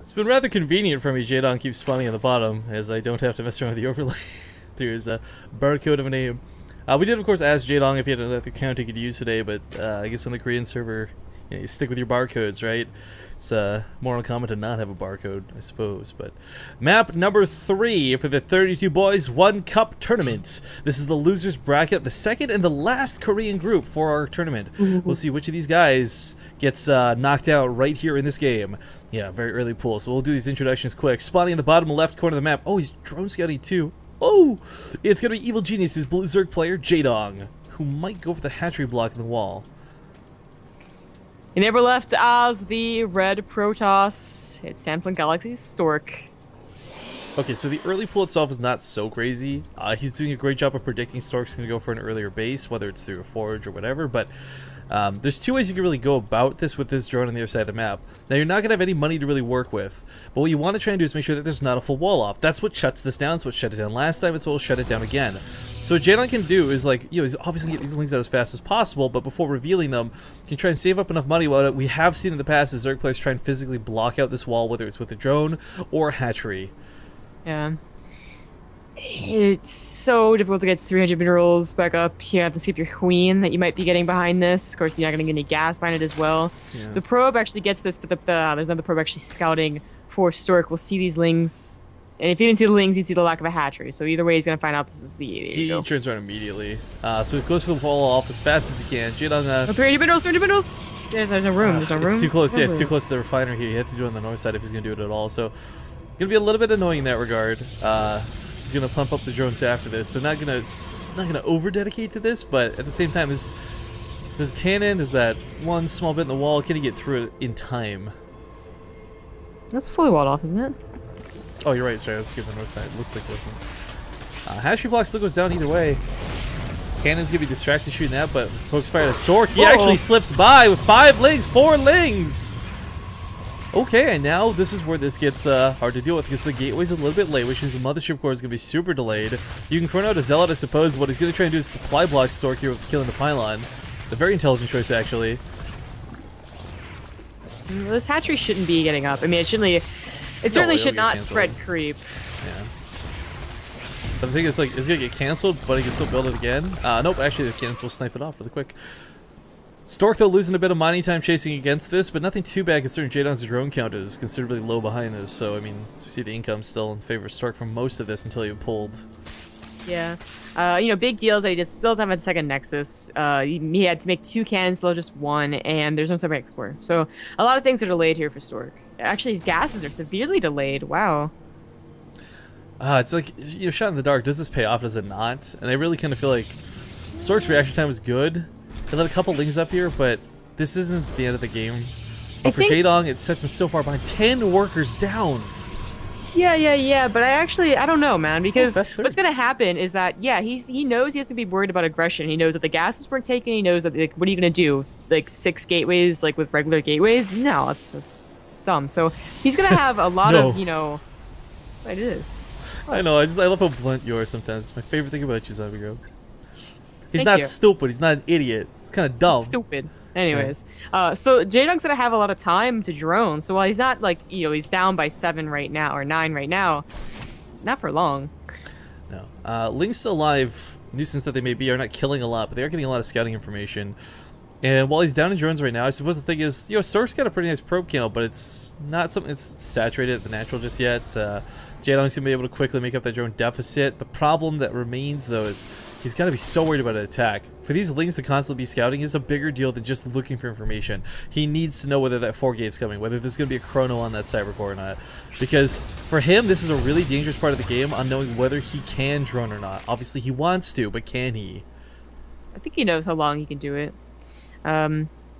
It's been rather convenient for me. Jaedong keeps spawning on the bottom, as I don't have to mess around with the overlay through his barcode of a name. We did, of course, ask Jaedong if he had another account he could use today, but I guess on the Korean server, you stick with your barcodes, right? It's more uncommon to not have a barcode, I suppose. But map number 3 for the 32Boys1Cup tournament. This is the losers bracket, the second and the last Korean group for our tournament. We'll see which of these guys gets knocked out right here in this game. Yeah, very early pool, so we'll do these introductions quick. Spawning in the bottom left corner of the map. Oh, he's drone scouting too. Oh, it's gonna be Evil Genius's Blue Zerg player Jaedong, who might go for the hatchery block in the wall. He never left as the red Protoss. It's Samsung Galaxy's Stork. Okay, so the early pool itself is not so crazy. He's doing a great job of predicting Stork's going to go for an earlier base, whether it's through a forge or whatever, but there's two ways you can really go about this with this drone on the other side of the map. Now, you're not going to have any money to really work with, but what you want to try and do is make sure that there's not a full wall off. That's what shuts this down. It's what shut it down last time. It's what will shut it down again. So what Jaedong can do is, like, you know, he's obviously get these links out as fast as possible, but before revealing them, you can try and save up enough money. What we have seen in the past is Zerg players try and physically block out this wall, whether it's with a drone or a hatchery. Yeah. It's so difficult to get 300 minerals back up. You have to skip your queen that you might be getting behind this. Of course, you're not going to get any gas behind it as well. Yeah. The probe actually gets this, but there's another probe actually scouting for Stork. We'll see these lings. And if you didn't see the lings, you'd see the lack of a hatchery. So either way, he's going to find out this is the... He turns around immediately. So he goes for the wall off as fast as he can. Jaedong... 300 minerals, 300 minerals! There's no room, there's no room. It's too close, yeah, it's too close to the refiner here. He had to do it on the north side if he's going to do it at all. So it's going to be a little bit annoying in that regard. He's going to pump up the drones after this. So not gonna over-dedicate to this, but at the same time, this cannon, there's that one small bit in the wall. Can he get through it in time? That's fully walled off, isn't it? Oh, you're right. Sorry, let's give the north side. It looked like it wasn't. Hatchery block still goes down either way. Cannon's gonna be distracted shooting that, but folks fire at Stork. He actually slips by with 5 lings, 4 lings. Okay, and now this is where this gets hard to deal with because the gateway's a little bit late, which means the mothership core is gonna be super delayed. You can chrono out a zealot, I suppose. What he's gonna try and do is supply block Stork here with killing the pylon. A very intelligent choice, actually. This hatchery shouldn't be getting up. I mean, it shouldn't. It certainly should not spread creep. Yeah. But the thing is, like, it's gonna get canceled, but he can still build it again. Nope, actually the cannons will snipe it off really quick. Stork, though, losing a bit of mining time chasing against this, but nothing too bad considering Jaedong's drone count is considerably low behind this. So, I mean, you see the income still in favor of Stork for most of this until he pulled. Yeah. You know, big deal is that he just still doesn't have a second Nexus. He had to make 2 cannons, still just 1, and there's no separate core. So, a lot of things are delayed here for Stork. Actually, his gases are severely delayed. Wow. It's like, you know, shot in the dark. Does this pay off? Does it not? And I really kind of feel like Stork's reaction time was good. They let a couple lings up here, but this isn't the end of the game. But for Jaedong, it sets him so far behind. 10 workers down. Yeah, but I don't know, man, because what's gonna happen is that, yeah, he knows he has to be worried about aggression. He knows that the gases weren't taken. He knows that, like, what are you gonna do? Like 6 gateways, like with regular gateways? No, that's dumb. So he's gonna have a lot of, you know, it is. I know. I love how blunt you are sometimes. It's my favorite thing about you, Zabigo. He's not stupid. He's not an idiot. He's kind of dumb. Stupid. Anyways, so Jaedong's gonna have a lot of time to drone. So while he's not, like, you know, he's down by 7 right now or 9 right now, not for long. No. Lings alive, nuisance that they may be, are not killing a lot, but they are getting a lot of scouting information. And while he's down in drones right now, I suppose the thing is, you know, Stork's got a pretty nice probe count, but it's not something that's saturated at the natural just yet. Jaedong's gonna be able to quickly make up that drone deficit. The problem that remains, though, is he's got to be so worried about an attack. For these lings to constantly be scouting is a bigger deal than just looking for information. He needs to know whether that 4 gate's coming, whether there's gonna be a chrono on that cyber core or not. Because for him, this is a really dangerous part of the game on knowing whether he can drone or not. Obviously, he wants to, but can he? I think he knows how long he can do it.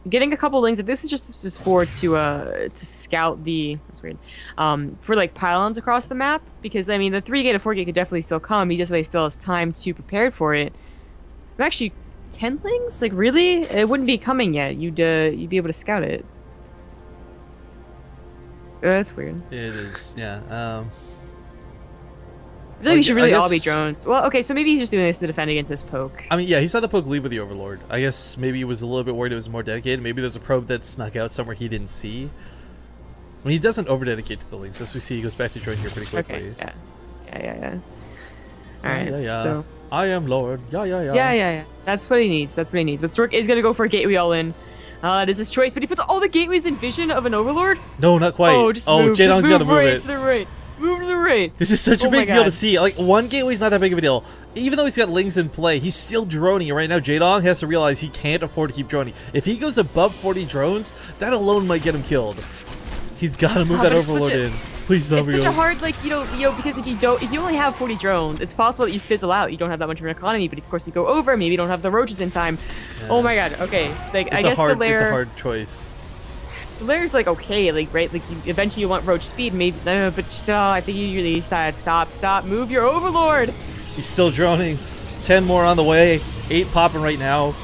Getting a couple lings. This is just for to scout the. That's weird. For like pylons across the map, because I mean the 3 gate or 4 gate could definitely still come. He just still has time to prepare for it. But actually, 10 lings? Like really? It wouldn't be coming yet. You'd be able to scout it. That's weird. It is. Yeah. I feel like they should really all be drones. Well, okay, so maybe he's just doing this to defend against this poke. I mean, yeah, he saw the poke leave with the Overlord. I guess maybe he was a little bit worried it was more dedicated. Maybe there's a probe that snuck out somewhere he didn't see. I mean, he doesn't over-dedicate to the links. As we see, he goes back to join here pretty quickly. Okay, yeah. Alright, Yeah. so... I am Lord. Yeah. Yeah. That's what he needs. That's what he needs. But Stork is going to go for a gateway all-in. It is his choice, but he puts all the gateways in vision of an Overlord? No, not quite. Oh, Jaedong's got to move it. To the right. Move to the right. This is such a big deal to see. Like, one gateway's not that big of a deal. Even though he's got Lings in play, he's still droning. And right now, Jaedong has to realize he can't afford to keep droning. If he goes above 40 drones, that alone might get him killed. He's got to move that Overlord in. Please, it's such a hard, like, because if you only have 40 drones, it's possible that you fizzle out. You don't have that much of an economy, but of course you go over, maybe you don't have the roaches in time. Yeah. Oh my god, okay. Like, I guess the lair... It's a hard choice. The lair's, like, okay, like, right? Like, eventually you want roach speed, maybe, but still, I think you really decide, stop, move your Overlord! He's still droning. 10 more on the way. 8 popping right now.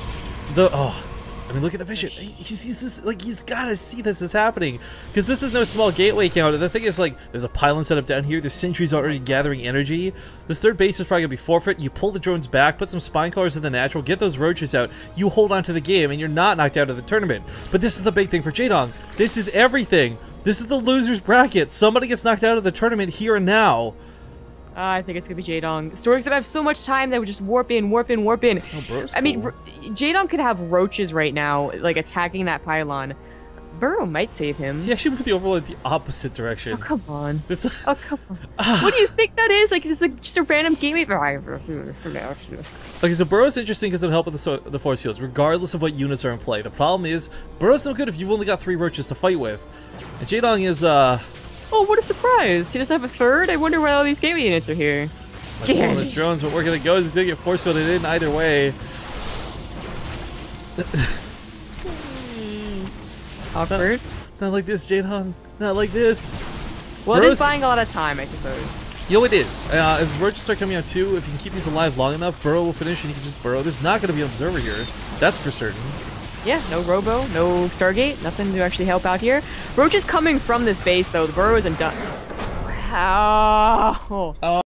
I mean, look at the vision. He sees this, like, he's gotta see this is happening. Because this is no small gateway count. The thing is, like, there's a pylon set up down here. There's sentries already gathering energy. This third base is probably gonna be forfeit. You pull the drones back, put some spine callers in the natural, get those roaches out. You hold on to the game, and you're not knocked out of the tournament. But this is the big thing for Jaedong. This is everything. This is the loser's bracket. Somebody gets knocked out of the tournament here and now. I think it's gonna be Jaedong. Stork's gonna have so much time that would just warp in. Oh, bro's I mean, Jaedong could have roaches right now, like, attacking that pylon. Burrow might save him. He actually moved the Overlord the opposite direction. Oh, come on. Oh, come on. What do you think that is? Like, it's like just a random gateway. Okay, so Burrow's interesting because it'll help with the force fields, regardless of what units are in play. The problem is, Burrow's no good if you've only got 3 roaches to fight with. And Jaedong is, Oh, what a surprise! He doesn't have a third? I wonder why all these gateway units are here. Well, the drones, but we're gonna go. He's gonna get force fielded in either way. Awkward. Not like this, Jaedong. Not like this. Well, it is buying a lot of time, I suppose. Yo, it is. As roaches start coming out too, if you can keep these alive long enough, Burrow will finish and you can just burrow. There's not gonna be an observer here. That's for certain. Yeah, no Robo, no Stargate, nothing to actually help out here. Roach is coming from this base, though. The burrow isn't done. Ow.